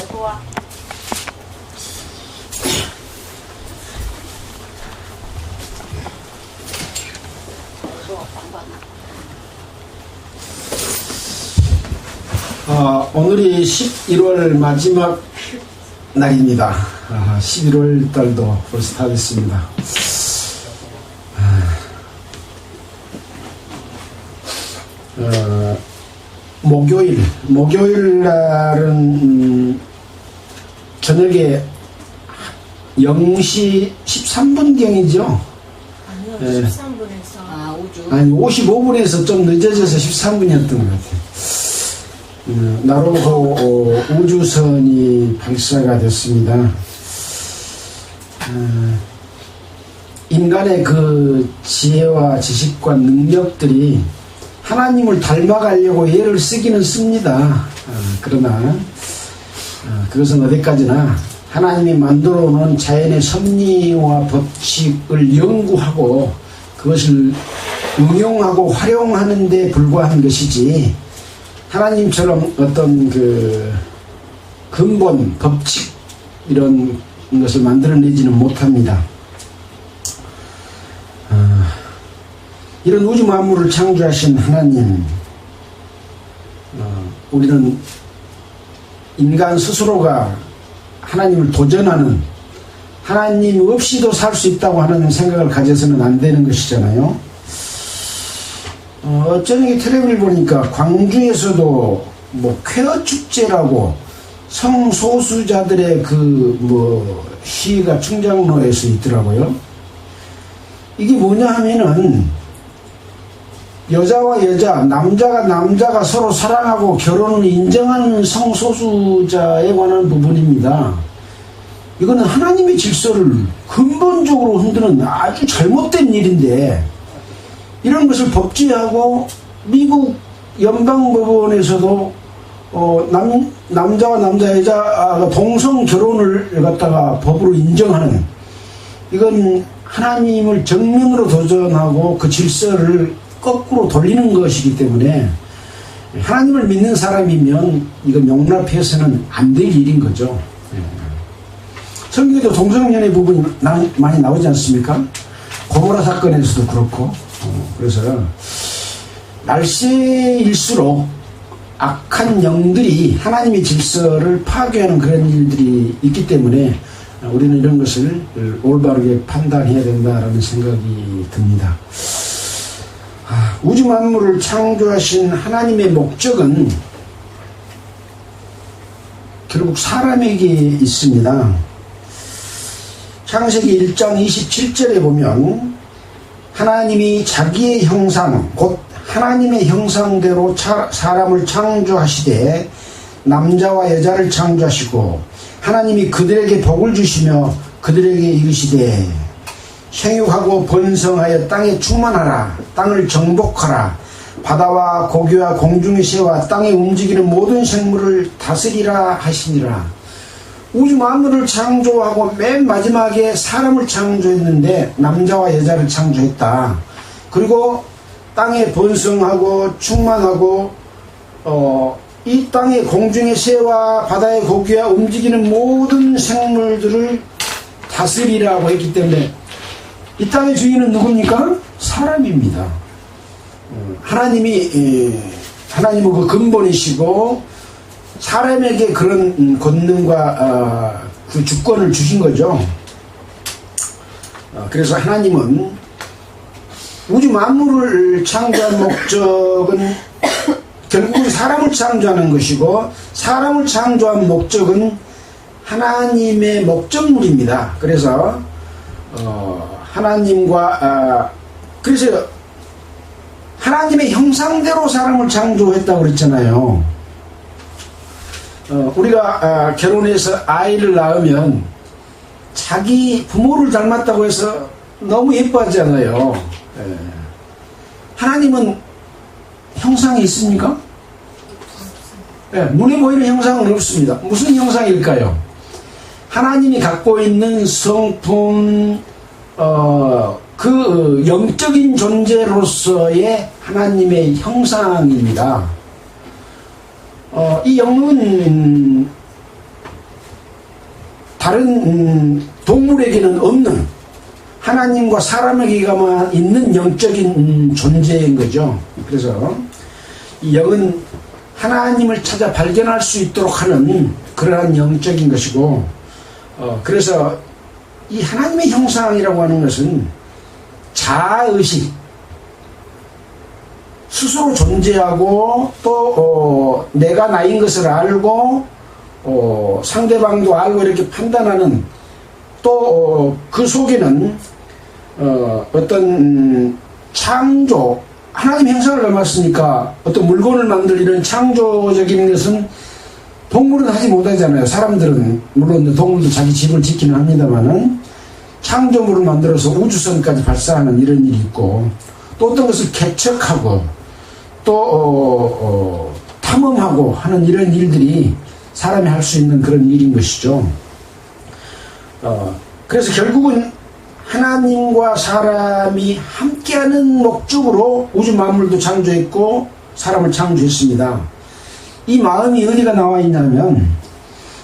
좋아. 오늘이 11월 마지막 날입니다. 11월 달도 벌써 다 됐습니다. 목요일 날은 저녁에 0시 13분경이죠. 아니요, 13분에서. 오주. 아니, 55분에서 좀 늦어져서 13분이었던 것 같아요. 나로호 우주선이 발사가 됐습니다. 인간의 그 지혜와 지식과 능력들이 하나님을 닮아가려고 애를 쓰기는 씁니다. 그러나 그것은 어디까지나 하나님이 만들어 놓은 자연의 섭리와 법칙을 연구하고 그것을 응용하고 활용하는 데 불과한 것이지, 하나님처럼 어떤 그 근본, 법칙 이런 것을 만들어내지는 못합니다. 이런 우주 만물을 창조하신 하나님, 우리는 인간 스스로가 하나님을 도전하는, 하나님 없이도 살 수 있다고 하는 생각을 가져서는 안 되는 것이잖아요. 저녁에 텔레비를 보니까 광주에서도 뭐 쾌어 축제라고 성소수자들의 시위가 충장로에서 있더라고요. 이게 뭐냐 하면은 여자와 여자, 남자가 서로 사랑하고 결혼을 인정하는 성소수자에 관한 부분입니다. 이거는 하나님의 질서를 근본적으로 흔드는 아주 잘못된 일인데, 이런 것을 법제하고 미국 연방법원에서도 남자와 여자가 동성 결혼을 갖다가 법으로 인정하는, 이건 하나님을 정면으로 도전하고 그 질서를 거꾸로 돌리는 것이기 때문에 하나님을 믿는 사람이면 이건 용납해서는 안 될 일인 거죠. 성경에도 동성연애 부분이 많이 나오지 않습니까? 고모라 사건에서도 그렇고. 그래서 날새일수록 악한 영들이 하나님의 질서를 파괴하는 그런 일들이 있기 때문에 우리는 이런 것을 올바르게 판단해야 된다라는 생각이 듭니다. 우주 만물을 창조하신 하나님의 목적은 결국 사람에게 있습니다. 창세기 1장 27절에 보면 하나님이 자기의 형상, 곧 하나님의 형상대로 사람을 창조하시되 남자와 여자를 창조하시고 하나님이 그들에게 복을 주시며 그들에게 이르시되 생육하고 번성하여 땅에 충만하라. 땅을 정복하라. 바다와 고기와 공중의 새와 땅에 움직이는 모든 생물을 다스리라 하시니라. 우주 만물을 창조하고 맨 마지막에 사람을 창조했는데 남자와 여자를 창조했다. 그리고 땅에 번성하고 충만하고 이 땅의 공중의 새와 바다의 고기와 움직이는 모든 생물들을 다스리라고 했기 때문에 이 땅의 주인은 누굽니까? 사람입니다. 하나님은 그 근본이시고 사람에게 그런 권능과 그 주권을 주신 거죠. 그래서 하나님은 우주 만물을 창조한 목적은 결국 사람을 창조하는 것이고, 사람을 창조한 목적은 하나님의 목적물입니다. 그래서 그래서 하나님의 형상대로 사람을 창조했다고 그랬잖아요. 우리가 결혼해서 아이를 낳으면 자기 부모를 닮았다고 해서 너무 예뻐하잖아요. 하나님은 형상이 있습니까? 눈에 보이는 형상은 없습니다. 무슨 형상일까요? 하나님이 갖고 있는 성품, 그 영적인 존재로서의 하나님의 형상입니다. 이 영은 다른 동물에게는 없는 하나님과 사람에게만 있는 영적인 존재인 거죠. 그래서 이 영은 하나님을 찾아 발견할 수 있도록 하는 그러한 영적인 것이고, 그래서 이 하나님의 형상이라고 하는 것은 자아의식, 스스로 존재하고 또 내가 나인 것을 알고 상대방도 알고 이렇게 판단하는, 또 그 속에는 어떤 창조, 하나님 형상을 닮았으니까 어떤 물건을 만들 이런 창조적인 것은 동물은 하지 못하잖아요. 사람들은, 물론 동물도 자기 집을 지키는 합니다만은 창조물을 만들어서 우주선까지 발사하는 이런 일이 있고, 또 어떤 것을 개척하고 또 탐험하고 하는 이런 일들이 사람이 할 수 있는 그런 일인 것이죠. 그래서 결국은 하나님과 사람이 함께하는 목적으로 우주 만물도 창조했고 사람을 창조했습니다. 이 마음이 어디가 나와 있냐면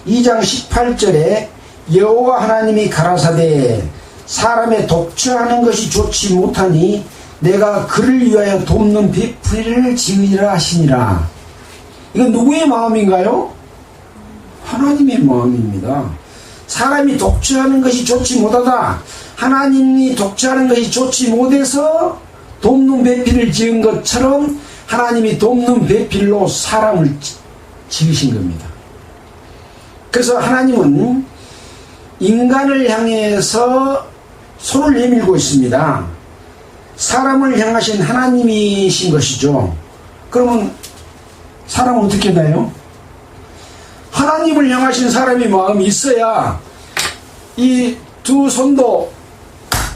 2장 18절에 여호와 하나님이 가라사대 사람의 독처하는 것이 좋지 못하니 내가 그를 위하여 돕는 배풀이를 지으리라 하시니라. 이건 누구의 마음인가요? 하나님의 마음입니다. 사람이 독처하는 것이 좋지 못하다. 하나님이 독처하는 것이 좋지 못해서 돕는 배필을 지은 것처럼 하나님이 돕는 배필로 사람을 지으신 겁니다. 그래서 하나님은 인간을 향해서 손을 내밀고 있습니다. 사람을 향하신 하나님이신 것이죠. 그러면 사람은 어떻게 나요? 하나님을 향하신 사람이 마음이 있어야 이 두 손도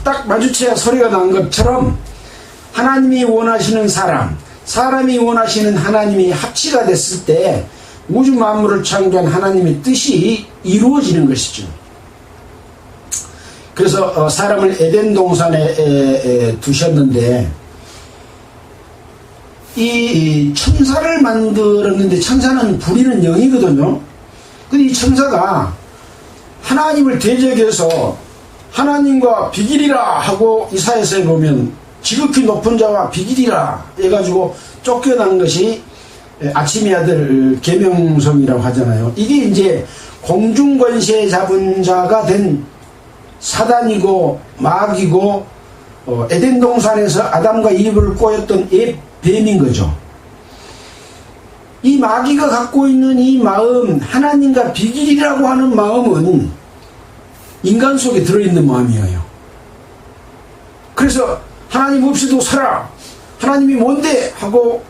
딱 마주쳐야 소리가 난 것처럼 하나님이 원하시는 사람, 사람이 원하시는 하나님이 합치가 됐을 때 우주 만물을 창조한 하나님의 뜻이 이루어지는 것이죠. 그래서 사람을 에덴 동산에 두셨는데 이 천사를 만들었는데 천사는 부리는 영이거든요. 근데 이 천사가 하나님을 대적해서 하나님과 비기리라 하고 이사야서에 보면 지극히 높은 자와 비기리라 해가지고 쫓겨난 것이 아침의 아들 계명성이라고 하잖아요. 이게 이제 공중권세 잡은 자가 된 사단이고 마귀고 에덴 동산에서 아담과 이브를 꼬였던 뱀인 거죠. 이 마귀가 갖고 있는 이 마음, 하나님과 비기리라고 하는 마음은 인간 속에 들어있는 마음이에요. 그래서 하나님 없이도 살아, 하나님이 뭔데 하고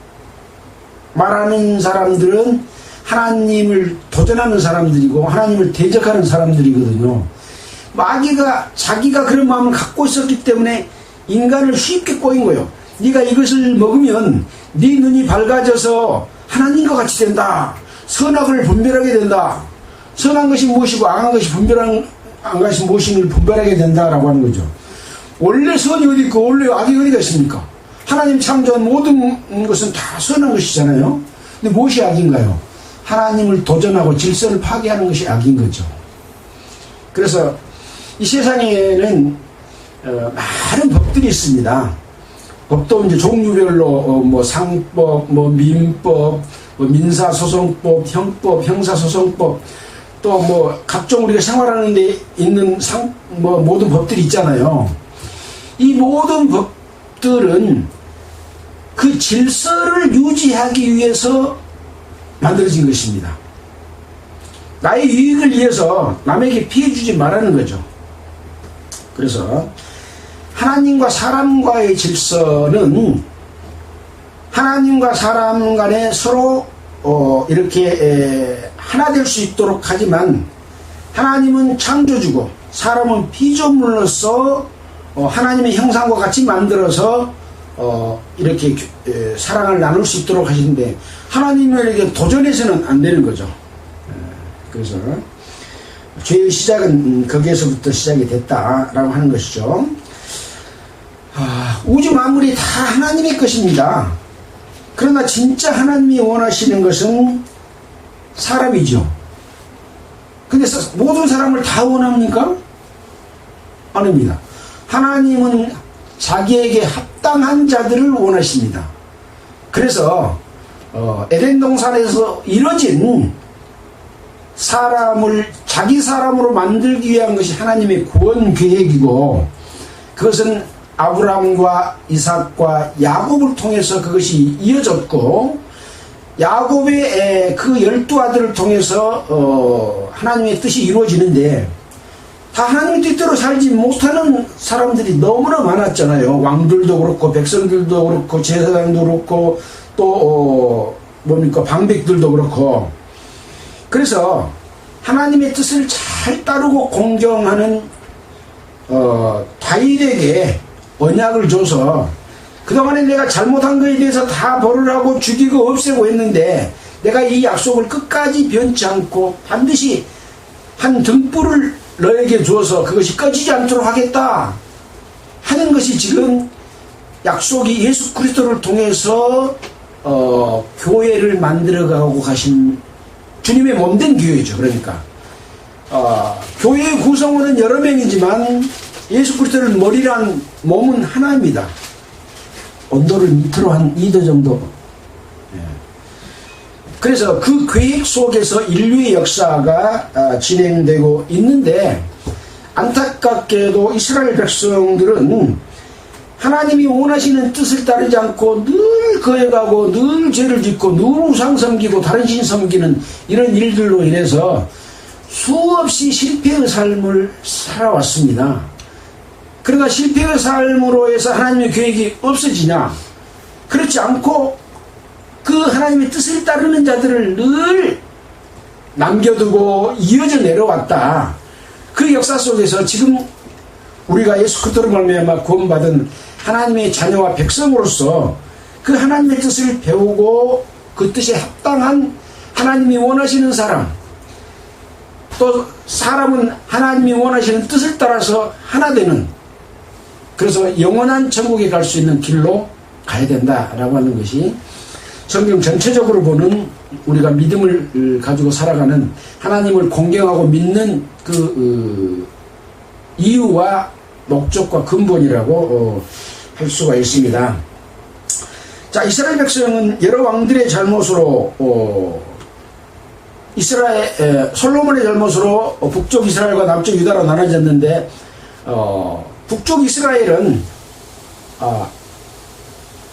말하는 사람들은 하나님을 도전하는 사람들이고 하나님을 대적하는 사람들이거든요. 마귀가 자기가 그런 마음을 갖고 있었기 때문에 인간을 쉽게 꼬인 거예요. 네가 이것을 먹으면 네 눈이 밝아져서 하나님과 같이 된다. 선악을 분별하게 된다. 선한 것이 무엇이고 악한 것이 분별한 것이 무엇인가를 분별하게 된다라고 하는 거죠. 원래 선이 어디 있고 원래 악이 어디가 있습니까? 하나님 창조한 모든 것은 다 선한 것이잖아요. 근데 무엇이 악인가요? 하나님을 도전하고 질서를 파괴하는 것이 악인 거죠. 그래서 이 세상에는 많은 법들이 있습니다. 법도 이제 종류별로 뭐 상법, 뭐 민법, 뭐 민사소송법, 형법, 형사소송법, 또 뭐 각종 우리가 생활하는 데 있는 뭐 모든 법들이 있잖아요. 이 모든 법들은 그 질서를 유지하기 위해서 만들어진 것입니다. 나의 유익을 위해서 남에게 피해 주지 말라는 거죠. 그래서 하나님과 사람과의 질서는 하나님과 사람 간에 서로 이렇게 하나 될 수 있도록 하지만 하나님은 창조주고 사람은 피조물로서 하나님의 형상과 같이 만들어서 이렇게 사랑을 나눌 수 있도록 하시는데 하나님에게 도전해서는 안 되는 거죠. 그래서 죄의 시작은 거기에서부터 시작이 됐다라고 하는 것이죠. 우주 만물이 다 하나님의 것입니다. 그러나 진짜 하나님이 원하시는 것은 사람이죠. 근데 근데 모든 사람을 다 원합니까? 아닙니다. 하나님은 자기에게 합당한 자들을 원하십니다. 그래서 에덴 동산에서 이뤄진 사람을 자기 사람으로 만들기 위한 것이 하나님의 구원 계획이고, 그것은 아브라함과 이삭과 야곱을 통해서 그것이 이어졌고, 야곱의 그 12아들을 통해서 하나님의 뜻이 이루어지는데, 다 하나님의 뜻대로 살지 못하는 사람들이 너무나 많았잖아요. 왕들도 그렇고 백성들도 그렇고 제사장도 그렇고 또 뭡니까 방백들도 그렇고. 그래서 하나님의 뜻을 잘 따르고 공경하는 다윗에게 언약을 줘서, 그동안에 내가 잘못한 것에 대해서 다 벌을 하고 죽이고 없애고 했는데 내가 이 약속을 끝까지 변치 않고 반드시 한 등불을 너에게 주어서 그것이 꺼지지 않도록 하겠다 하는 것이 지금 약속이 예수 그리스도를 통해서 교회를 만들어가고 가신 주님의 몸된 교회죠. 그러니까 교회의 구성원은 여러 명이지만 예수 그리스도를 머리란 몸은 하나입니다. 온도를 밑으로 한 2도 정도. 그래서 그 계획 속에서 인류의 역사가 진행되고 있는데, 안타깝게도 이스라엘 백성들은 하나님이 원하시는 뜻을 따르지 않고 늘 거역하고 늘 죄를 짓고 늘 우상 섬기고 다른 신 섬기는 이런 일들로 인해서 수없이 실패의 삶을 살아왔습니다. 그러나 실패의 삶으로 해서 하나님의 계획이 없어지냐? 그렇지 않고 그 하나님의 뜻을 따르는 자들을 늘 남겨두고 이어져 내려왔다. 그 역사 속에서 지금 우리가 예수 그리스도로 말미암아 구원받은 하나님의 자녀와 백성으로서 그 하나님의 뜻을 배우고 그 뜻에 합당한 하나님이 원하시는 사람, 또 사람은 하나님이 원하시는 뜻을 따라서 하나 되는, 그래서 영원한 천국에 갈 수 있는 길로 가야 된다라고 하는 것이 성경 전체적으로 보는 우리가 믿음을 가지고 살아가는, 하나님을 공경하고 믿는 그 이유와 목적과 근본이라고 할 수가 있습니다. 자, 이스라엘 백성은 여러 왕들의 잘못으로 솔로몬의 잘못으로 북쪽 이스라엘과 남쪽 유다로 나눠졌는데, 북쪽 이스라엘은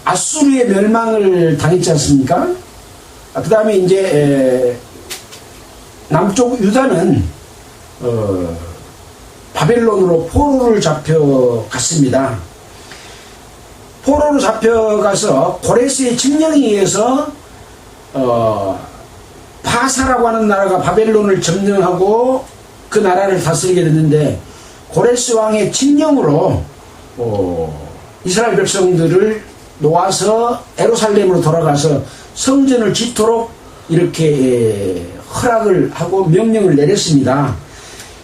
아수르의 멸망을 당했지 않습니까? 그 다음에 이제 남쪽 유다는 바벨론으로 포로를 잡혀갔습니다. 포로로 잡혀가서 고레스의 칙령에 의해서 바사라고 하는 나라가 바벨론을 점령하고 그 나라를 다스리게 됐는데, 고레스 왕의 칙령으로 이스라엘 백성들을 놓아서 예루살렘으로 돌아가서 성전을 짓도록 이렇게 허락을 하고 명령을 내렸습니다.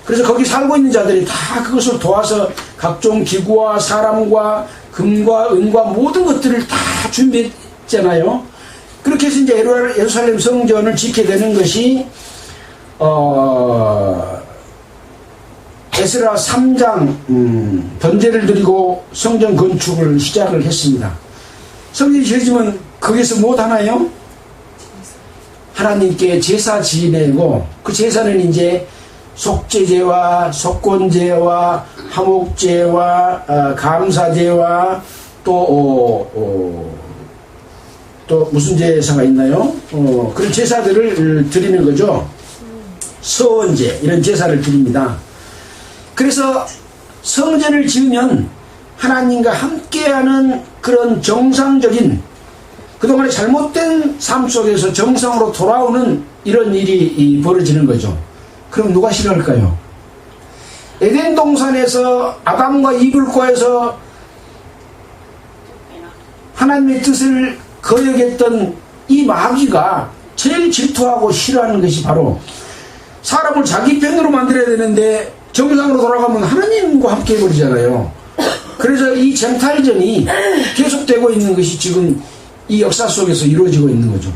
그래서 거기 살고 있는 자들이 다 그것을 도와서 각종 기구와 사람과 금과 은과 모든 것들을 다 준비했잖아요. 그렇게 해서 이제 예루살렘 성전을 짓게 되는 것이 에스라 3장 번제를 드리고 성전 건축을 시작을 했습니다. 성전이 지어지면 거기서 뭐 하나요? 하나님께 제사 지내고, 그 제사는 이제 속죄제와 속건제와 화목제와 감사제와 또 무슨 제사가 있나요? 그런 제사들을 드리는 거죠. 서원제, 이런 제사를 드립니다. 그래서 성전을 지으면 하나님과 함께하는 그런 정상적인, 그동안에 잘못된 삶 속에서 정상으로 돌아오는 이런 일이 벌어지는 거죠. 그럼 누가 싫어할까요? 에덴 동산에서 아담과 이브를 꾀해서 하나님의 뜻을 거역했던 이 마귀가 제일 질투하고 싫어하는 것이 바로, 사람을 자기 편으로 만들어야 되는데 정상으로 돌아가면 하나님과 함께 해버리잖아요. 그래서 이 쟁탈전이 계속되고 있는 것이 지금 이 역사 속에서 이루어지고 있는 거죠.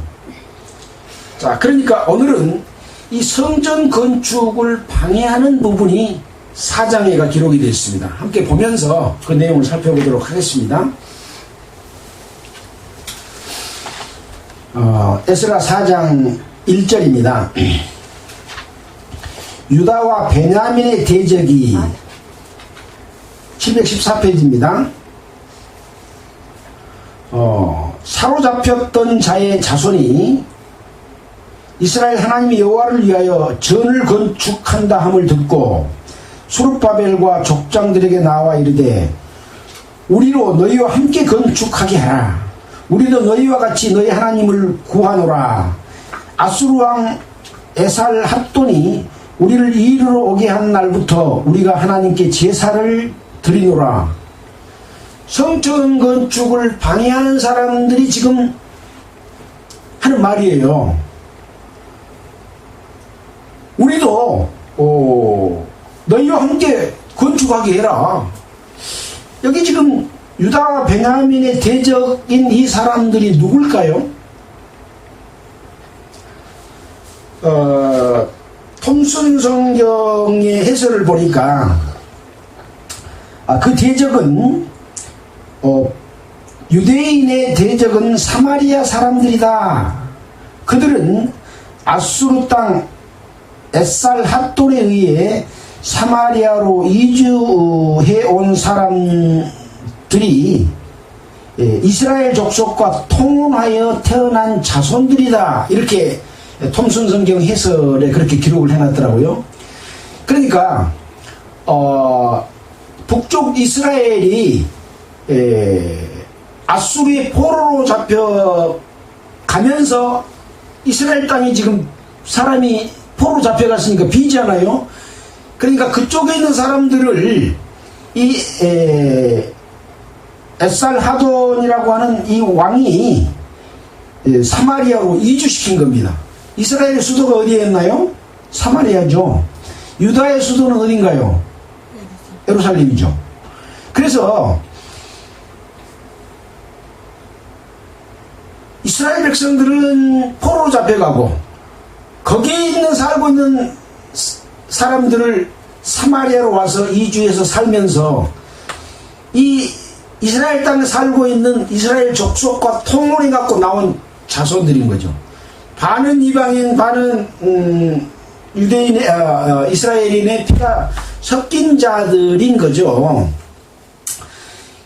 자, 그러니까 오늘은 이 성전 건축을 방해하는 부분이 4장에가 기록이 되어 있습니다. 함께 보면서 그 내용을 살펴보도록 하겠습니다. 에스라 4장 1절입니다. 유다와 베냐민의 대적이 714페이지입니다. 사로잡혔던 자의 자손이 이스라엘 하나님 여호와를 위하여 전을 건축한다 함을 듣고 수룹바벨과 족장들에게 나와 이르되 우리로 너희와 함께 건축하게 하라. 우리도 너희와 같이 너희 하나님을 구하노라. 아수르 왕 에살 핫돈이 우리를 이리로 오게 한 날부터 우리가 하나님께 제사를 드리노라. 성전 건축을 방해하는 사람들이 지금 하는 말이에요. 우리도 너희와 함께 건축하게 해라. 여기 지금 유다와 베냐민의 대적인 이 사람들이 누굴까요? 톰슨 성경의 해설을 보니까 그 대적은 유대인의 대적은 사마리아 사람들이다. 그들은 아수르 땅 에살 핫돈에 의해 사마리아로 이주해 온 사람들이 이스라엘 족속과 통혼하여 태어난 자손들이다. 이렇게 톰슨 성경 해설에 그렇게 기록을 해놨더라고요. 그러니까 북쪽 이스라엘이 아수르의 포로로 잡혀가면서 이스라엘 땅이 지금 사람이 포로로 잡혀갔으니까 비잖아요. 그러니까 그쪽에 있는 사람들을 이 에살 하돈이라고 하는 이 왕이 사마리아로 이주시킨 겁니다. 이스라엘의 수도가 어디였나요? 사마리아죠. 유다의 수도는 어딘가요? 예루살렘이죠. 그래서 이스라엘 백성들은 포로로 잡혀가고 거기에 살고 있는 사람들을 사마리아로 와서 이주해서 살면서 이 이스라엘 땅에 살고 있는 이스라엘 족속과 통혼해 갖고 나온 자손들인 거죠. 반은 이방인, 반은 유대인의 이스라엘인의 피가 섞인 자들인 거죠.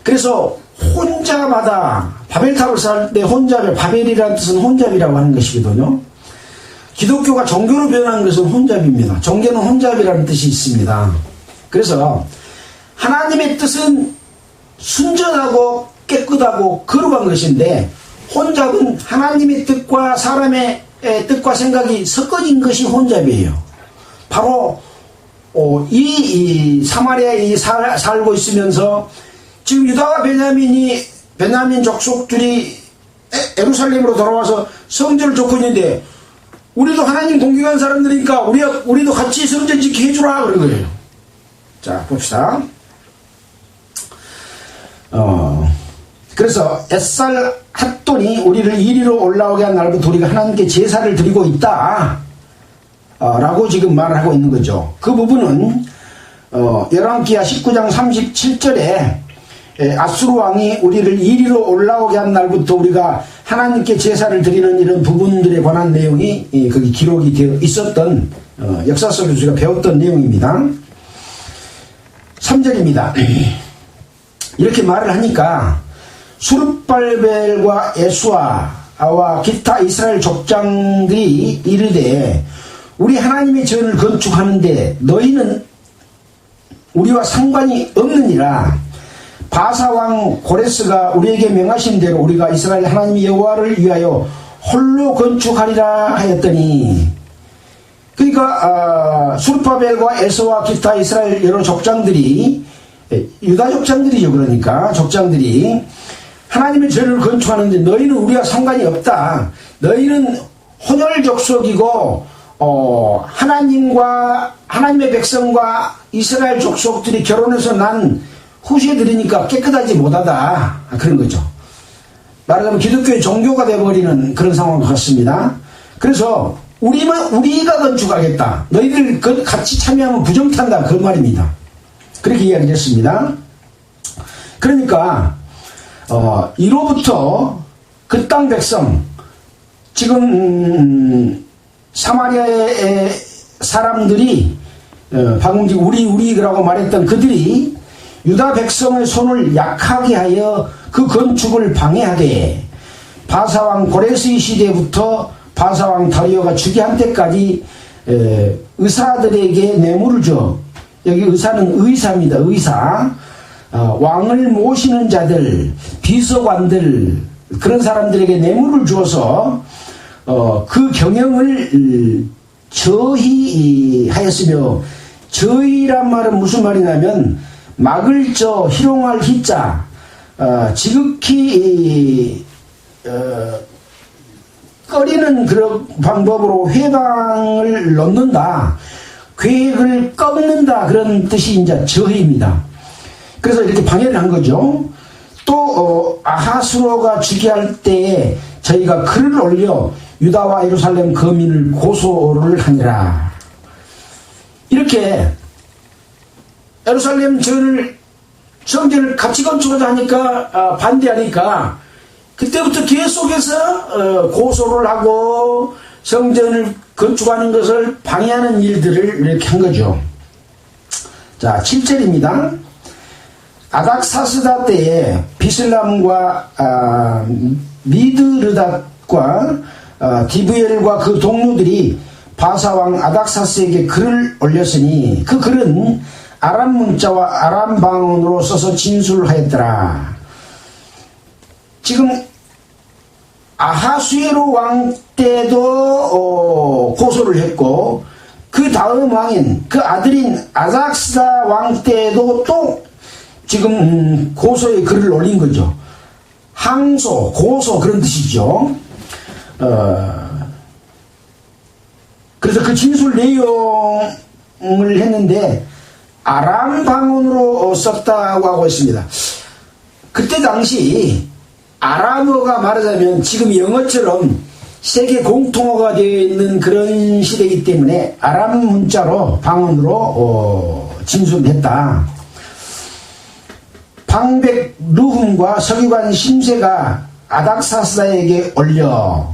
그래서 혼잡하다. 바벨탑을 쌓을 때 혼잡이, 바벨이라는 뜻은 혼잡이라고 하는 것이거든요. 기독교가 종교로 변한 것은 혼잡입니다. 종교는 혼잡이라는 뜻이 있습니다. 그래서 하나님의 뜻은 순전하고 깨끗하고 거룩한 것인데 혼잡은 하나님의 뜻과 사람의 뜻과 생각이 섞어진 것이 혼잡이에요. 바로 이 사마리아에 살고 있으면서 지금 유다와 베냐민 족속들이 예루살렘으로 돌아와서 성전을 짓고 있는데 우리도 하나님 동경한 사람들이니까 우리도 같이 성전 짓게 해주라 그런 거예요. 자, 봅시다. 그래서 에살 핫돈이 우리를 이리로 올라오게 한 날부터 우리가 하나님께 제사를 드리고 있다 라고 지금 말을 하고 있는 거죠. 그 부분은 열왕기하 19장 37절에 아수르 왕이 우리를 이리로 올라오게 한 날부터 우리가 하나님께 제사를 드리는 이런 부분들에 관한 내용이 거기 기록이 되어 있었던 역사 속에서 우리가 배웠던 내용입니다. 3절입니다. 이렇게 말을 하니까 수룹발벨과 에수아와 기타 이스라엘 족장들이 이르되 우리 하나님의 전을 건축하는데 너희는 우리와 상관이 없느니라. 바사왕 고레스가 우리에게 명하신 대로 우리가 이스라엘 하나님 여호와를 위하여 홀로 건축하리라 하였더니, 그러니까 수룹바벨과 에서와 기타 이스라엘 여러 족장들이, 유다 족장들이죠. 그러니까 족장들이 하나님의 전을 건축하는데 너희는 우리와 상관이 없다. 너희는 혼혈 족속이고 하나님의 백성과 이스라엘 족속들이 결혼해서 난 후세들이니까 깨끗하지 못하다. 그런 거죠. 말하자면 기독교의 종교가 되어버리는 그런 상황 같습니다. 그래서 우리가 건축하겠다. 너희들 같이 참여하면 부정탄다. 그 말입니다. 그렇게 이야기를 했습니다. 그러니까 이로부터 그 땅 백성, 지금 사마리아의 사람들이 방금 우리라고 말했던 그들이 유다 백성의 손을 약하게 하여 그 건축을 방해하게, 바사왕 고레스의 시대부터 바사왕 다리오가 즉위한 때까지 의사들에게 뇌물을 줘. 여기 의사는 의사입니다. 의사. 왕을 모시는 자들, 비서관들, 그런 사람들에게 뇌물을 주어서 그 경영을 저희하였으며, 저희란 말은 무슨 말이냐면 막을 저 희롱할 희자, 지극히 꺼리는 그런 방법으로 회방을 넣는다, 계획을 꺾는다, 그런 뜻이 이제 저희입니다. 그래서 이렇게 방해를 한 거죠. 또 아하스로가 즉위할 때에 저희가 글을 올려 유다와 예루살렘 거민을 고소를 하니라. 이렇게 예루살렘 성전을 같이 건축하자 하니까 반대하니까 그때부터 계속해서 고소를 하고 성전을 건축하는 것을 방해하는 일들을 이렇게 한 거죠. 자, 7절입니다. 아닥사스다 때에 비슬람과 미드르닷과 디브엘과 그 동료들이 바사왕 아닥사스에게 글을 올렸으니 그 글은 아람 문자와 아람 방언으로 써서 진술하였더라. 지금 아하수에로 왕 때도 고소를 했고, 그 다음 왕인 그 아들인 아닥사 왕 때도 또 지금 고소의 글을 올린 거죠. 항소, 고소, 그런 뜻이죠. 그래서 그 진술 내용을 했는데 아람 방언으로 썼다고 하고 있습니다. 그때 당시 아람어가 말하자면 지금 영어처럼 세계 공통어가 되어 있는 그런 시대이기 때문에 아람 문자로, 방언으로 진술했다. 방백 르훔과 서기관 심세가 아닥사스다에게 올려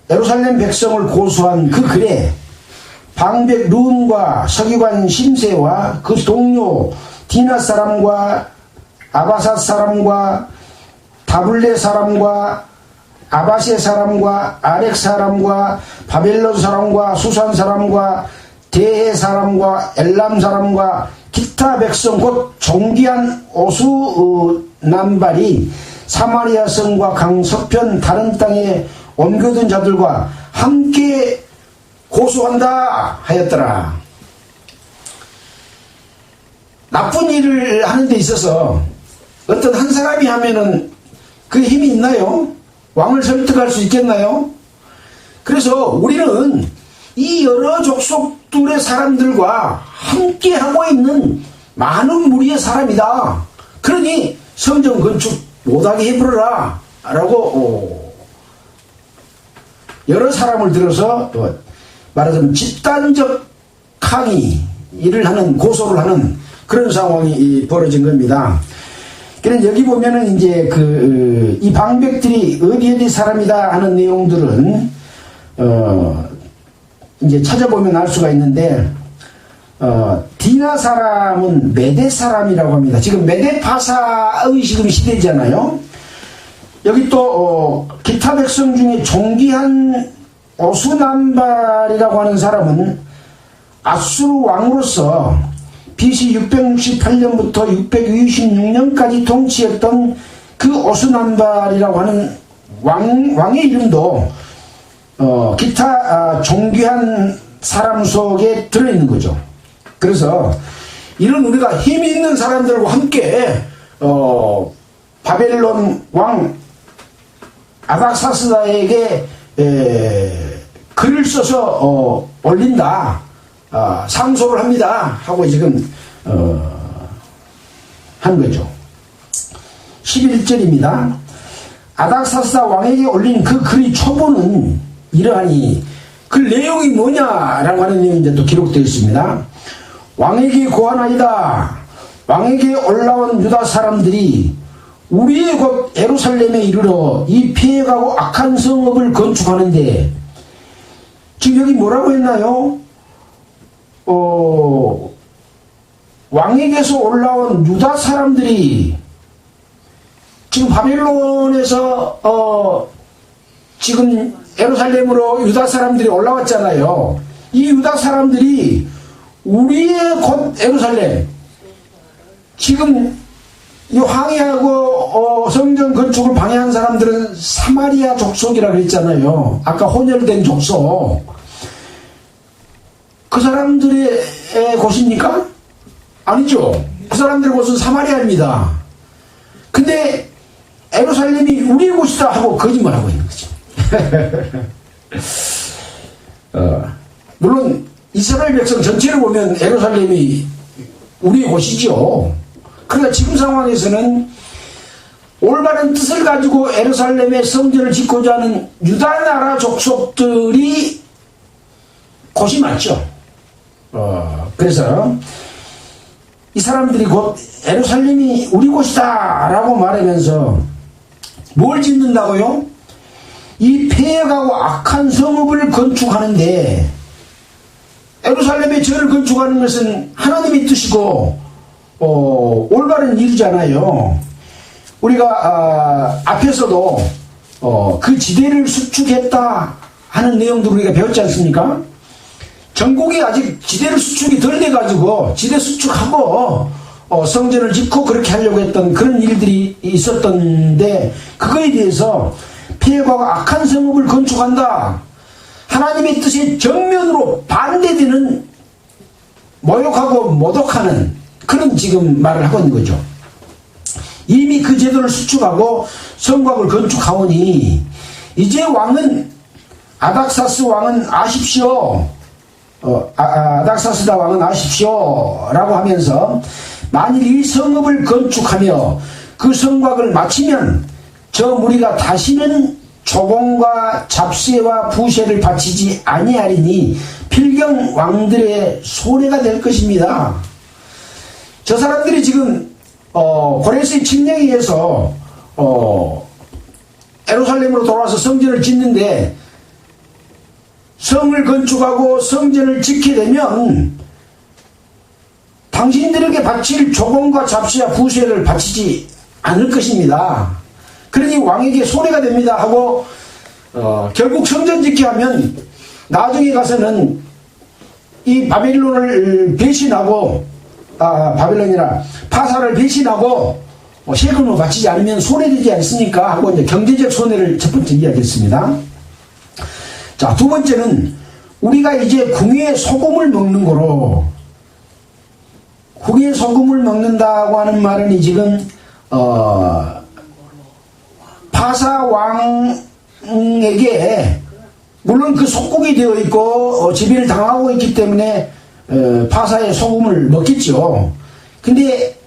예루살렘 백성을 고소한 그 글에 방백 르훔과 서기관 심세와 그 동료 디나 사람과 아바삿 사람과 다블레 사람과 아바세 사람과 아렉 사람과 바벨론 사람과 수산 사람과 대해 사람과 엘람 사람과 기타 백성 곧 존귀한 오수 남발이 사마리아 성과 강서편 다른 땅에 옮겨든 자들과 함께 고소한다 하였더라. 나쁜 일을 하는 데 있어서 어떤 한 사람이 하면은 그 힘이 있나요? 왕을 설득할 수 있겠나요? 그래서 우리는 이 여러 족속들의 사람들과 함께 하고 있는 많은 무리의 사람이다. 그러니 성전 건축 못하게 해버려라 라고 여러 사람을 들어서 말하자면 집단적 항의를 하는, 고소를 하는 그런 상황이 벌어진 겁니다. 그래서 여기 보면은 이제 이 방백들이 어디 사람이다 하는 내용들은 이제 찾아보면 알 수가 있는데, 디나 사람은 메대 사람이라고 합니다. 지금 메데파사의 지금 시대잖아요. 여기 또 기타 백성 중에 존귀한 오수남발이라고 하는 사람은 아수르 왕으로서 BC 668년부터 626년까지 통치했던 그 오수남발이라고 하는 왕의 이름도 기타 존귀한 사람 속에 들어있는 거죠. 그래서 이런 우리가 힘이 있는 사람들과 함께 바벨론 왕 아닥사스다에게 글을 써서 올린다, 상소를 합니다 하고 지금 한 거죠. 11절입니다. 아닥사스다 왕에게 올린 그 글의 초본은 이러하니 그 내용이 뭐냐라고 하는 내용이 이제 또 기록되어 있습니다. 왕에게 고하나이다. 왕에게 올라온 유다 사람들이 우리의 곧 예루살렘에 이르러 이 피해가고 악한 성읍을 건축하는데, 지금 여기 뭐라고 했나요? 왕에게서 올라온 유다 사람들이 지금 바벨론에서 지금 예루살렘으로 유다 사람들이 올라왔잖아요. 이 유다 사람들이 우리의 곧 예루살렘, 지금 이 항해하고 성전 건축을 방해한 사람들은 사마리아 족속이라 그랬잖아요. 아까 혼혈된 족속. 그 사람들의 곳입니까? 아니죠. 그 사람들의 곳은 사마리아입니다. 근데 예루살렘이 우리의 곳이다 하고 거짓말하고 있는 거죠. 물론 이스라엘 백성 전체를 보면 예루살렘이 우리의 곳이죠. 그러나 지금 상황에서는 올바른 뜻을 가지고 예루살렘에 성전을 짓고자 하는 유다 나라 족속들이 곳이 많죠. 그래서 이 사람들이 곧 예루살렘이 우리 곳이다 라고 말하면서 뭘 짓는다고요? 이 폐해가고 악한 성읍을 건축하는데, 예루살렘에 절을 건축하는 것은 하나님의 뜻이고 올바른 일이잖아요. 우리가 앞에서도 그 지대를 수축했다 하는 내용도 우리가 배웠지 않습니까? 전국이 아직 지대를 수축이 덜 돼가지고 지대 수축하고 성전을 짓고 그렇게 하려고 했던 그런 일들이 있었던데, 그거에 대해서 폐해가고 악한 성읍을 건축한다, 하나님의 뜻에 정면으로 반대되는, 모욕하고 모독하는 그런 지금 말을 하고 있는 거죠. 이미 그 제도를 수축하고 성곽을 건축하오니 이제 왕은, 아닥사스 왕은 아십시오. 아닥사스다 왕은 아십시오 라고 하면서, 만일 이 성읍을 건축하며 그 성곽을 마치면 저 무리가 다시는 조공과 잡세와 부세를 바치지 아니하리니 필경 왕들의 손해가 될 것입니다. 저 사람들이 지금 고레스의 칙령에 의해서 예루살렘으로 돌아와서 성전을 짓는데, 성을 건축하고 성전을 짓게 되면 당신들에게 바칠 조공과 잡세와 부세를 바치지 않을 것입니다. 그러니 왕에게 손해가 됩니다 하고 결국 성전 짓게 하면 나중에 가서는 이 바벨론을 배신하고, 바벨론이라 파사를 배신하고 세금을 바치지 않으면 손해되지 않습니까 하고 이제 경제적 손해를 첫 번째 이야기했습니다. 자, 두 번째는 우리가 이제 궁예의 소금을 먹는 거로, 궁예의 소금을 먹는다고 하는 말은 지금 파사 왕에게 물론 그 속국이 되어 있고 지배를 당하고 있기 때문에 파사의 소금을 먹겠죠. 근데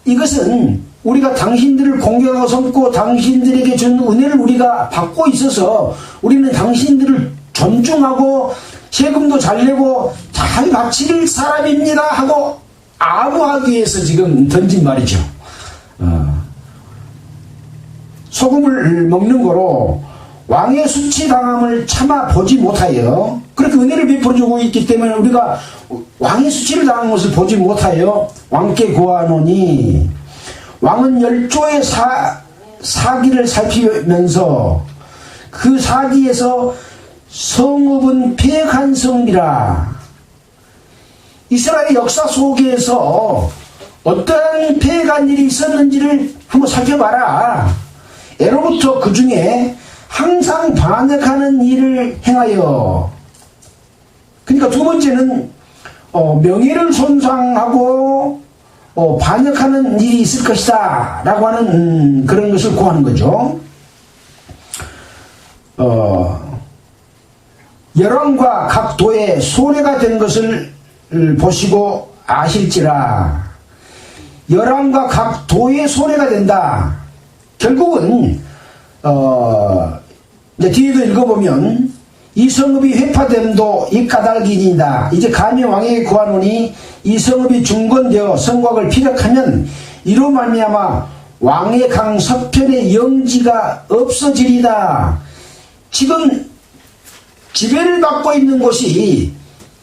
이것은 우리가 당신들을 공경하고 섬고 당신들에게 준 은혜를 우리가 받고 있어서 우리는 당신들을 존중하고 세금도 잘 내고 잘 바칠 사람입니다 하고 아부하기 위해서 지금 던진 말이죠. 소금을 먹는 거로 왕의 수치당함을 참아 보지 못하여, 그렇게 은혜를 베풀어주고 있기 때문에 우리가 왕의 수치를 당한 것을 보지 못하여 왕께 고하노니, 왕은 열조의 사기를 살피면서 그 사기에서 성읍은 폐역한 성이라. 이스라엘 역사 속에서 어떠한 폐역한 일이 있었는지를 한번 살펴봐라. 예로부터 그 중에 항상 반역하는 일을 행하여, 그러니까 두 번째는 명예를 손상하고 반역하는 일이 있을 것이다 라고 하는 그런 것을 고하는 거죠. 열왕과 각 도에 손해가 된 것을 보시고 아실지라. 열왕과 각 도에 손해가 된다. 결국은 이제 뒤에도 읽어보면 이 성읍이 회파됨도 이 까닭이니이다. 이제 감히 왕에게 구하노니 이 성읍이 중건되어 성곽을 피력하면 이로 말미암아 왕의 강 서편의 영지가 없어지리다. 지금 지배를 받고 있는 곳이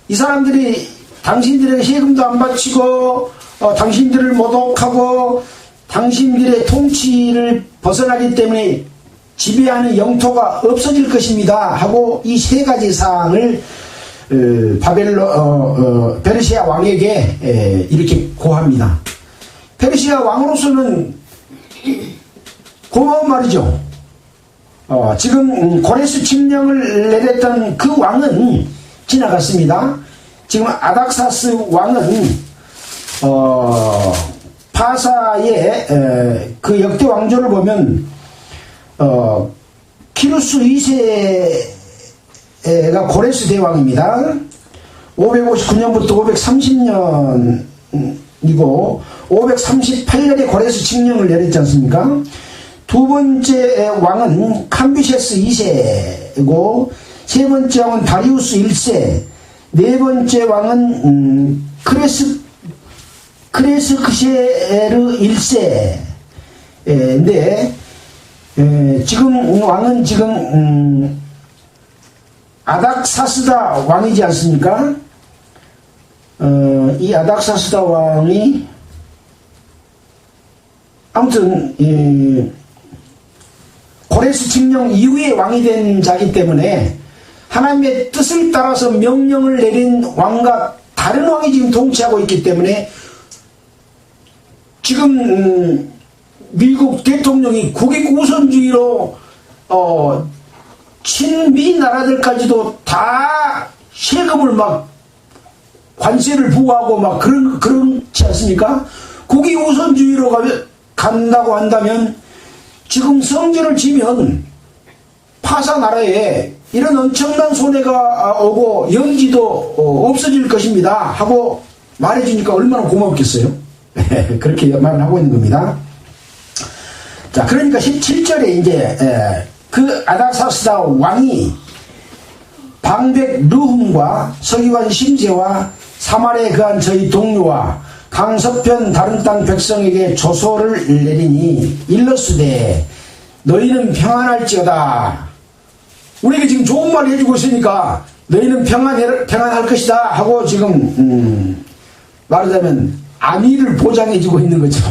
이 사람들이 당신들에게 세금도 안 바치고 당신들을 모독하고 당신들의 통치를 벗어나기 때문에 지배하는 영토가 없어질 것입니다 하고 이 세 가지 사항을 페르시아 왕에게 이렇게 고합니다. 페르시아 왕으로서는 고마운 말이죠. 지금 고레스 칙령을 내렸던 그 왕은 지나갔습니다. 지금 아닥사스 왕은 파사의 그 역대 왕조를 보면 키루스 2세가 고레스 대왕입니다. 559년부터 530년이고 538년에 고레스 칙령을 내렸지 않습니까? 두 번째 왕은 캄비세스 2세고 세 번째 왕은 다리우스 1세, 네 번째 왕은 크레스크셰르 1세인데 지금 왕은 아닥사스다 왕이지 않습니까? 이 아닥사스다 왕이 아무튼 고레스 칙령 이후에 왕이 된 자기 때문에 하나님의 뜻을 따라서 명령을 내린 왕과 다른 왕이 지금 통치하고 있기 때문에 지금 미국 대통령이 국익 우선주의로 친미 나라들까지도 다 세금을 막 관세를 부과하고 막 그렇지 않습니까? 국익 우선주의로 간다고 한다면 지금 성전을 지면 파사 나라에 이런 엄청난 손해가 오고 영지도 없어질 것입니다 하고 말해주니까 얼마나 고맙겠어요. 그렇게 말을 하고 있는 겁니다. 자, 그러니까 17절에 이제 그 아닥사스다 왕이 방백 르훔과 서기관 심세와 사마리아에 거한 저희 동료와 강서편 다른 땅 백성에게 조서를 내리니 일러스되 너희는 평안할지어다. 우리에게 지금 좋은 말을 해주고 있으니까 너희는 평안할 것이다 하고 지금 말하자면 안위를 보장해주고 있는 거죠.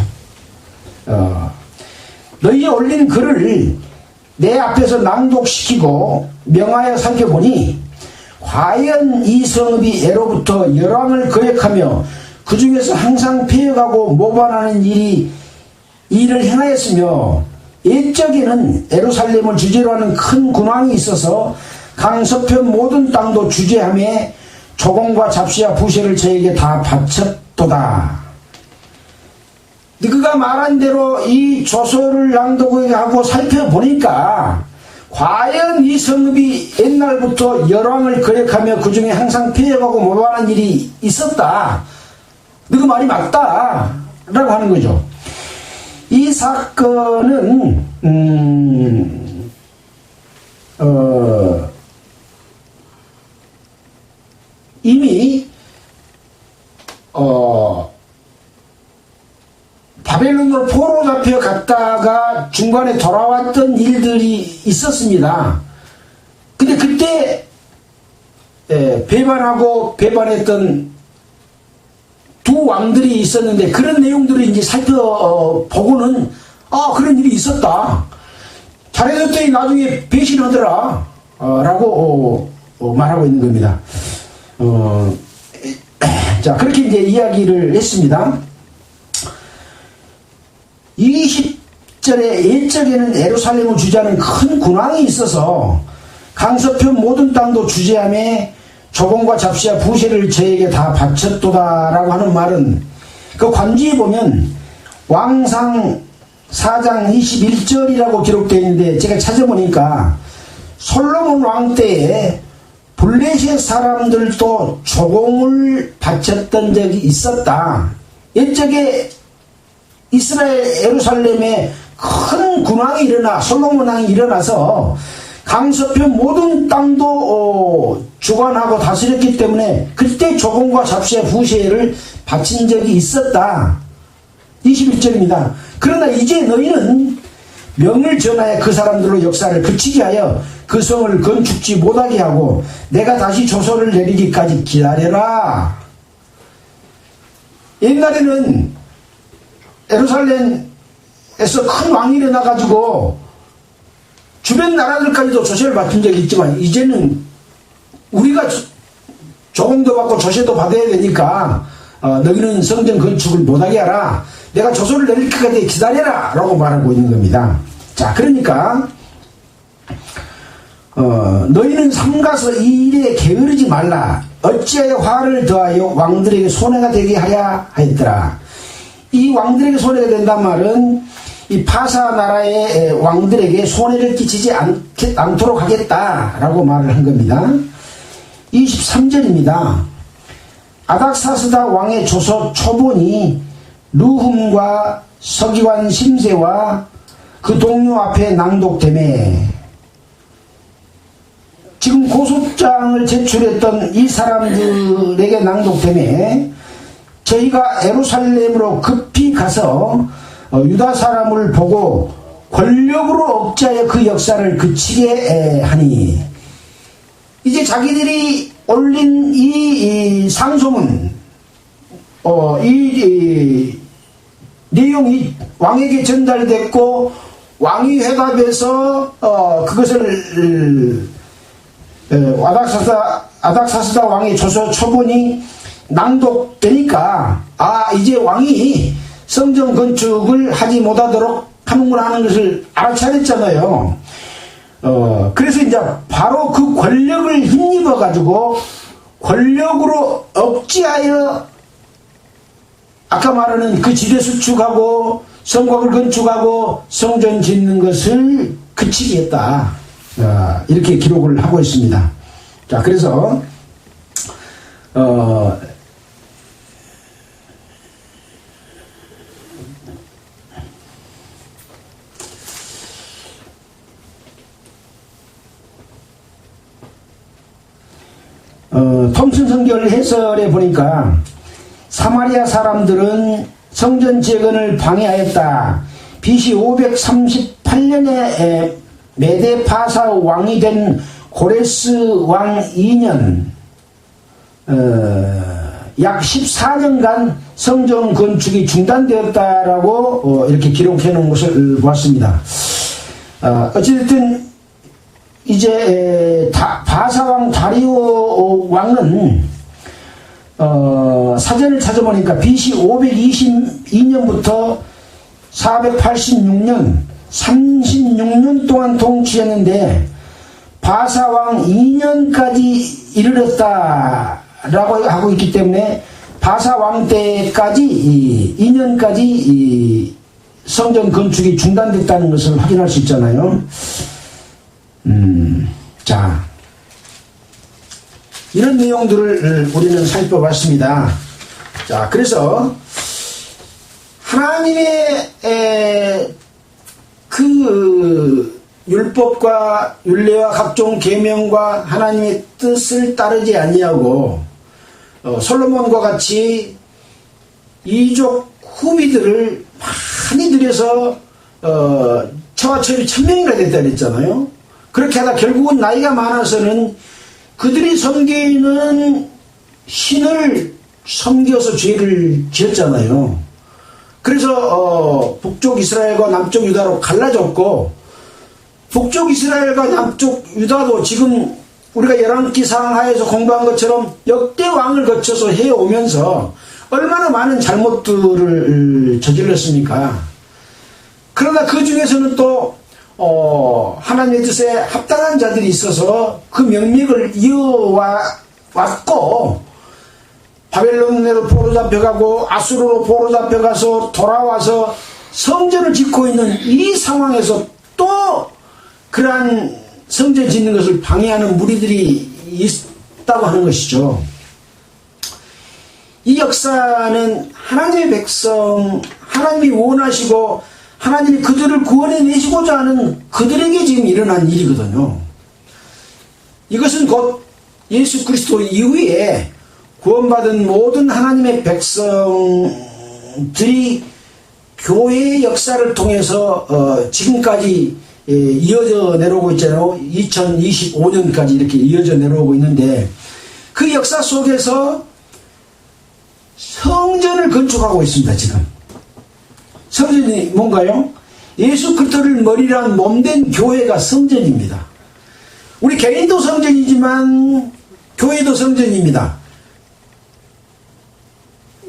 너희의 올린 글을 내 앞에서 낭독시키고 명하여 살펴보니 과연 이 성읍이 애로부터 열왕을 거역하며 그 중에서 항상 폐역하고 모반하는 일을 행하였으며 옛적에는 예루살렘을 주제로 하는 큰 군왕이 있어서 강서편 모든 땅도 주제하며 조공과 잡시와 부세를 저에게 다 바쳤도다. 그가 말한 대로 이 조서를 낭독하고 살펴보니까 과연 이 성읍이 옛날부터 열왕을 거역하며 그 중에 항상 폐역하고 모반하는 일이 있었다. 그 말이 맞다 라고 하는 거죠. 이 사건은 이미 바벨론으로 포로 잡혀갔다가 중간에 돌아왔던 일들이 있었습니다. 근데 그때 배반하고 배반했던 두 왕들이 있었는데 그런 내용들을 이제 살펴보고는 그런 일이 있었다. 잘해줬더니 나중에 배신하더라 라고 말하고 있는 겁니다. 자, 그렇게 이제 이야기를 했습니다. 20절에 옛적에는 예루살렘을 주재하는 큰 군왕이 있어서 강서편 모든 땅도 주재하며 조공과 잡시와 부세를 저에게 다 바쳤도다 라고 하는 말은 그 관지에 보면 왕상 4장 21절이라고 기록되어 있는데 제가 찾아보니까 솔로몬 왕 때에 블레셋 사람들도 조공을 바쳤던 적이 있었다. 옛적에 이스라엘 예루살렘에 큰 군왕이 솔로몬 왕이 일어나서 강서편 모든 땅도 주관하고 다스렸기 때문에 그때 조공과 잡시와 부세를 바친 적이 있었다. 21절입니다. 그러나 이제 너희는 명을 전하여 그 사람들로 역사를 그치게 하여 그 성을 건축지 못하게 하고 내가 다시 조서를 내리기까지 기다려라. 옛날에는 예루살렘에서 큰 왕이 일어나가지고 주변 나라들까지도 조세를 받은 적이 있지만 이제는 우리가 조공도 받고 조세도 받아야 되니까 너희는 성전 건축을 못하게 하라. 내가 조서를 내릴 때까지 기다려라 라고 말하고 있는 겁니다. 자, 그러니까 너희는 삼가서 이 일에 게으르지 말라. 어찌하여 화를 더하여 왕들에게 손해가 되게 하야 하였더라. 이 왕들에게 손해가 된단 말은 이 파사 나라의 왕들에게 손해를 끼치지 않도록 하겠다라고 말을 한 겁니다. 23절입니다. 아닥사스다 왕의 조서 초본이 루훔과 서기관 심세와 그 동료 앞에 낭독되매 지금 고소장을 제출했던 이 사람들에게 낭독되매 저희가 예루살렘으로 급히 가서 유다 사람을 보고 권력으로 억제하여 그 역사를 그치게 하니 이제 자기들이 올린 이 상소문 이 내용이 왕에게 전달됐고 왕이 회답해서 그것을 아닥사스다 왕의 조서 초본이 낭독되니까 이제 왕이 성전 건축을 하지 못하도록 하는구나 하는 것을 알아차렸잖아요. 그래서 이제 바로 그 권력을 힘입어 가지고 권력으로 억지하여 아까 말하는 그 지대 수축하고 성곽을 건축하고 성전 짓는 것을 그치게 했다. 이렇게 기록을 하고 있습니다. 자, 그래서 톰슨 성경 해설에 보니까 사마리아 사람들은 성전 재건을 방해하였다. BC 538년에 메데 파사 왕이 된 고레스 왕 2년 약 14년간 성전 건축이 중단되었다라고 이렇게 기록해 놓은 것을 보았습니다. 어찌됐든 이제 바사왕 다리오 왕은 사전을 찾아보니까 BC 522년부터 486년 36년 동안 통치했는데 바사왕 2년까지 이르렀다라고 하고 있기 때문에 바사왕 때까지 2년까지 성전 건축이 중단됐다는 것을 확인할 수 있잖아요. 자, 이런 내용들을 우리는 살펴봤습니다. 자, 그래서 하나님의 그 율법과 율례와 각종 계명과 하나님의 뜻을 따르지 아니하고 솔로몬과 같이 이족 후비들을 많이 들여서 처와처이 1000명이나 됐다 그랬잖아요. 그렇게 하다 결국은 나이가 많아서는 그들이 섬기는 신을 섬겨서 죄를 지었잖아요. 그래서 북쪽 이스라엘과 남쪽 유다로 갈라졌고 북쪽 이스라엘과 남쪽 유다도 지금 우리가 열왕기상 하에서 공부한 것처럼 역대 왕을 거쳐서 해오면서 얼마나 많은 잘못들을 저질렀습니까? 그러나 그 중에서는 또 하나님의 뜻에 합당한 자들이 있어서 그 명맥을 이어왔고 바벨론으로 포로 잡혀가고 아수르로 포로 잡혀가서 돌아와서 성전을 짓고 있는 이 상황에서 또 그러한 성전 짓는 것을 방해하는 무리들이 있다고 하는 것이죠. 이 역사는 하나님의 백성, 하나님이 원하시고 하나님이 그들을 구원해내시고자 하는 그들에게 지금 일어난 일이거든요. 이것은 곧 예수 그리스도 이후에 구원받은 모든 하나님의 백성들이 교회의 역사를 통해서 지금까지 이어져 내려오고 있잖아요. 2025년까지 이렇게 이어져 내려오고 있는데, 그 역사 속에서 성전을 건축하고 있습니다. 지금 성전이 뭔가요? 예수 그리스도를 머리로 한 몸된 교회가 성전입니다. 우리 개인도 성전이지만 교회도 성전입니다.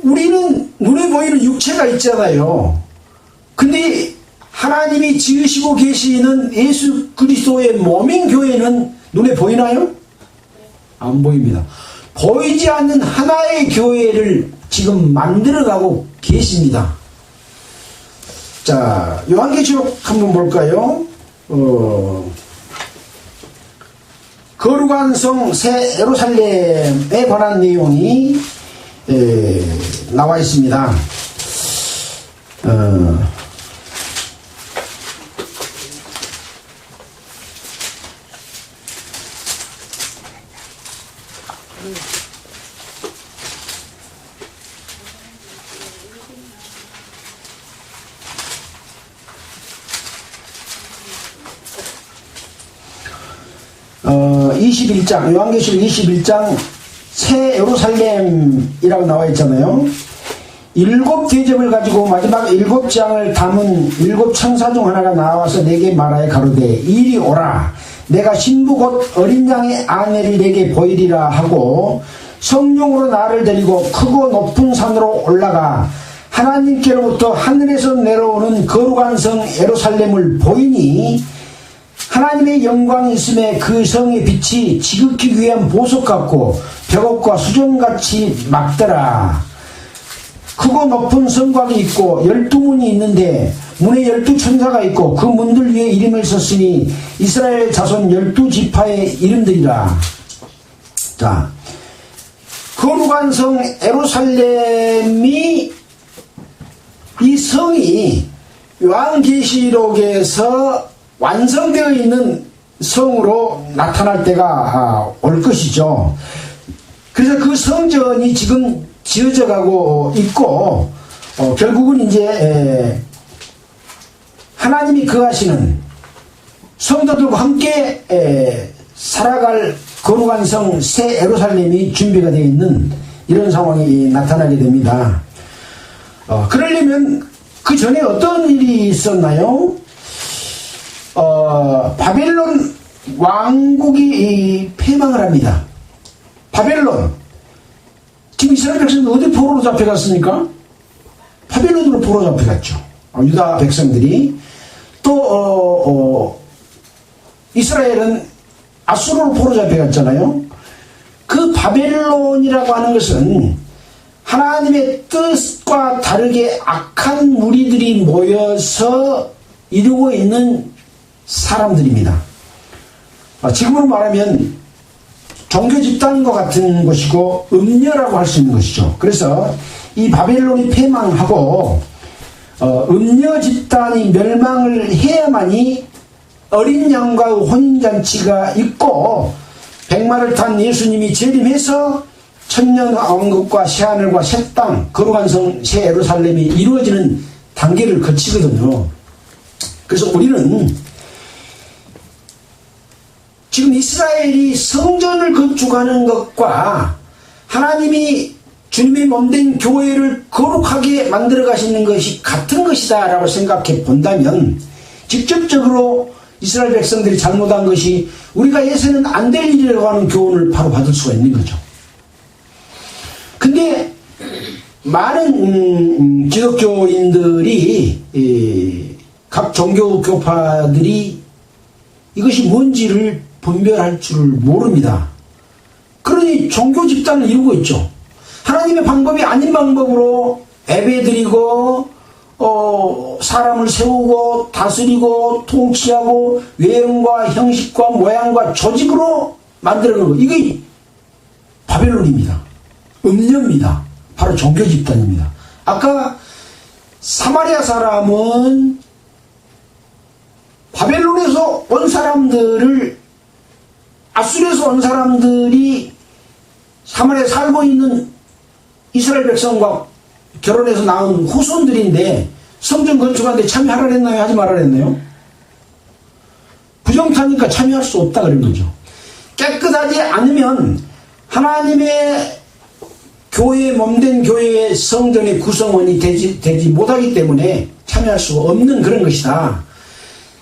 우리는 눈에 보이는 육체가 있잖아요. 근데 하나님이 지으시고 계시는 예수 그리스도의 몸인 교회는 눈에 보이나요? 안 보입니다. 보이지 않는 하나의 교회를 지금 만들어가고 계십니다. 자, 요한계시록 한번 볼까요? 거룩한 성 새 예루살렘에 관한 내용이 나와 있습니다. 21장, 요한계시록 21장 새 예루살렘이라고 나와 있잖아요. 7 대접을 가지고 마지막 7장을 담은 7 천사 중 하나가 나와서 내게 말하여 가로되 이리 오라, 내가 신부 곧 어린 양의 아내를 내게 보이리라 하고 성령으로 나를 데리고 크고 높은 산으로 올라가 하나님께로부터 하늘에서 내려오는 거룩한 성 예루살렘을 보이니 하나님의 영광이 있음에 그 성의 빛이 지극히 귀한 보석 같고 벽옥과 수정같이 막더라. 크고 높은 성곽이 있고 12문이 있는데 문에 12천사가 있고 그 문들 위에 이름을 썼으니 이스라엘 자손 12지파의 이름들이라. 자, 거룩한 성 예루살렘이, 이 성이 요한계시록에서 완성되어 있는 성으로 나타날 때가 올 것이죠. 그래서 그 성전이 지금 지어져 가고 있고, 결국은 이제 하나님이 거하시는 성도들과 함께 살아갈 거룩한 성 새 예루살렘이 준비가 되어 있는 이런 상황이 나타나게 됩니다. 그러려면 그 전에 어떤 일이 있었나요? 바벨론 왕국이 패망을 합니다. 바벨론. 지금 이스라엘 백성들 어디 포로로 잡혀갔습니까? 바벨론으로 포로 잡혀갔죠. 유다 백성들이. 또 이스라엘은 아수르로 포로 잡혀갔잖아요. 그 바벨론이라고 하는 것은 하나님의 뜻과 다르게 악한 무리들이 모여서 이루고 있는 사람들입니다. 지금으로 말하면 종교 집단과 같은 것이고 음녀라고 할 수 있는 것이죠. 그래서 이 바벨론이 패망하고 음녀 집단이 멸망을 해야만이 어린 양과 혼인잔치가 있고 백마를 탄 예수님이 재림해서 천년 왕국과 새하늘과 새 땅, 거룩한 성 새 예루살렘이 이루어지는 단계를 거치거든요. 그래서 우리는 지금 이스라엘이 성전을 건축하는 것과 하나님이 주님의 몸된 교회를 거룩하게 만들어 가시는 것이 같은 것이다 라고 생각해 본다면 직접적으로 이스라엘 백성들이 잘못한 것이 우리가 해서는 안 될 일이라고 하는 교훈을 바로 받을 수가 있는 거죠. 근데 많은 기독교인들이 각 종교 교파들이 이것이 뭔지를 분별할 줄 모릅니다. 그러니 종교 집단을 이루고 있죠. 하나님의 방법이 아닌 방법으로 예배드리고 사람을 세우고 다스리고 통치하고 외형과 형식과 모양과 조직으로 만들어놓은 거. 이게 바벨론입니다. 음녀입니다. 바로 종교 집단입니다. 아까 사마리아 사람은 바벨론에서 온 사람들을 아수르에서 온 사람들이 사마리아에 살고 있는 이스라엘 백성과 결혼해서 낳은 후손들인데 성전 건축하는데 참여하라 했나요? 하지 말라 했나요? 부정타니까 참여할 수 없다 그런 거죠. 깨끗하지 않으면 하나님의 교회, 몸된 교회의 성전의 구성원이 되지 못하기 때문에 참여할 수가 없는 그런 것이다.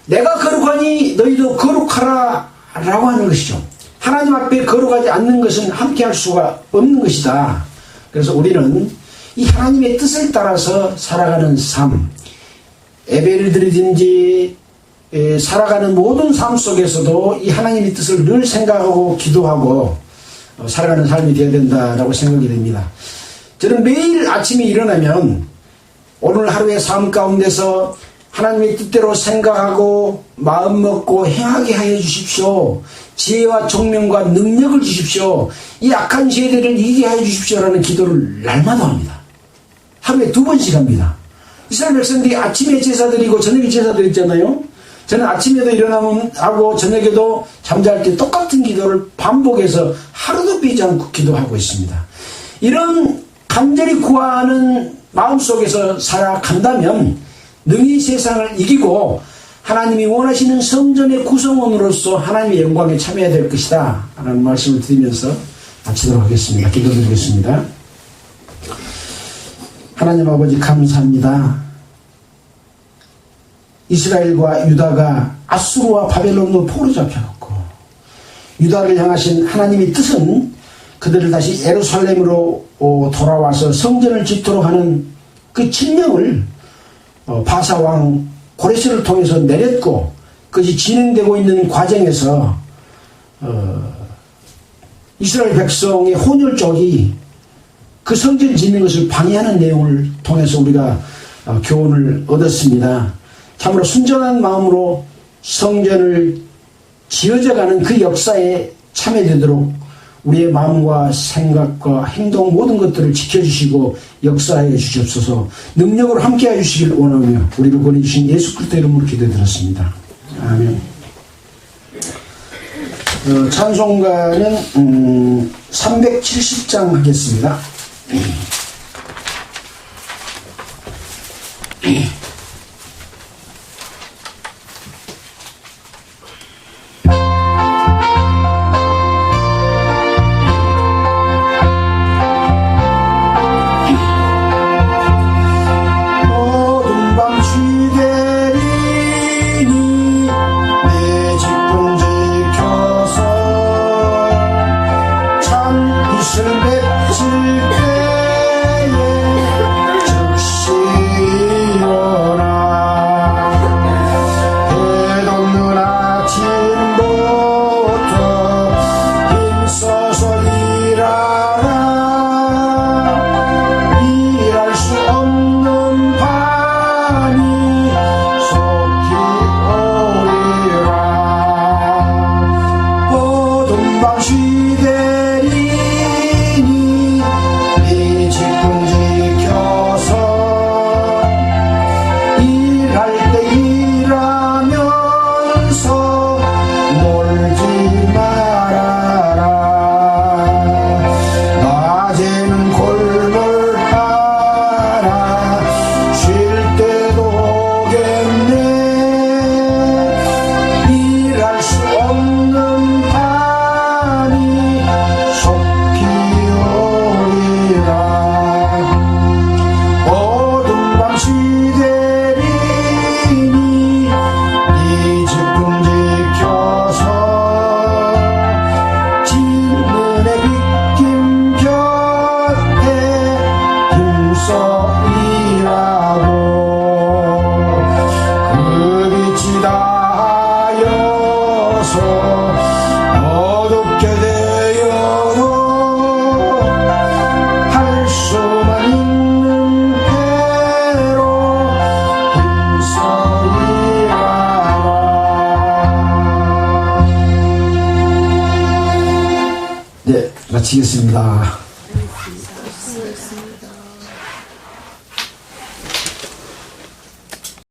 내가 거룩하니 너희도 거룩하라 라고 하는 것이죠. 하나님 앞에 거룩하지 않는 것은 함께 할 수가 없는 것이다. 그래서 우리는 이 하나님의 뜻을 따라서 살아가는 삶, 예배를 드리든지 살아가는 모든 삶 속에서도 이 하나님의 뜻을 늘 생각하고 기도하고 살아가는 삶이 되어야 된다라고 생각이 됩니다. 저는 매일 아침에 일어나면 오늘 하루의 삶 가운데서 하나님의 뜻대로 생각하고 마음 먹고 행하게 하여 주십시오. 지혜와 총명과 능력을 주십시오. 이 악한 세대를 이기게 하여 주십시오라는 기도를 날마다 합니다. 하루에 2번씩 합니다. 이스라엘 백성들이 아침에 제사 드리고 저녁에 제사 드렸잖아요. 저는 아침에도 일어나면 하고 저녁에도 잠잘 때 똑같은 기도를 반복해서 하루도 빼지 않고 기도하고 있습니다. 이런 간절히 구하는 마음속에서 살아간다면 능히 세상을 이기고 하나님이 원하시는 성전의 구성원으로서 하나님의 영광에 참여해야 될 것이다 라는 말씀을 드리면서 마치도록 하겠습니다. 기도드리겠습니다. 하나님 아버지 감사합니다. 이스라엘과 유다가 아수르와 바벨론으로 포로 잡혀놓고 유다를 향하신 하나님의 뜻은 그들을 다시 예루살렘으로 돌아와서 성전을 짓도록 하는 그 칙령을 바사왕 고레스를 통해서 내렸고 그것이 진행되고 있는 과정에서 이스라엘 백성의 혼혈족이 그 성전을 짓는 것을 방해하는 내용을 통해서 우리가 교훈을 얻었습니다. 참으로 순전한 마음으로 성전을 지어져가는 그 역사에 참여되도록 우리의 마음과 생각과 행동 모든 것들을 지켜주시고 역사해 주시옵소서. 능력으로 함께해 주시길 원하며 우리를 권해주신 예수 그리스도 이름으로 기도드렸습니다. 아멘. 찬송가는 370장 하겠습니다. 마치겠습니다.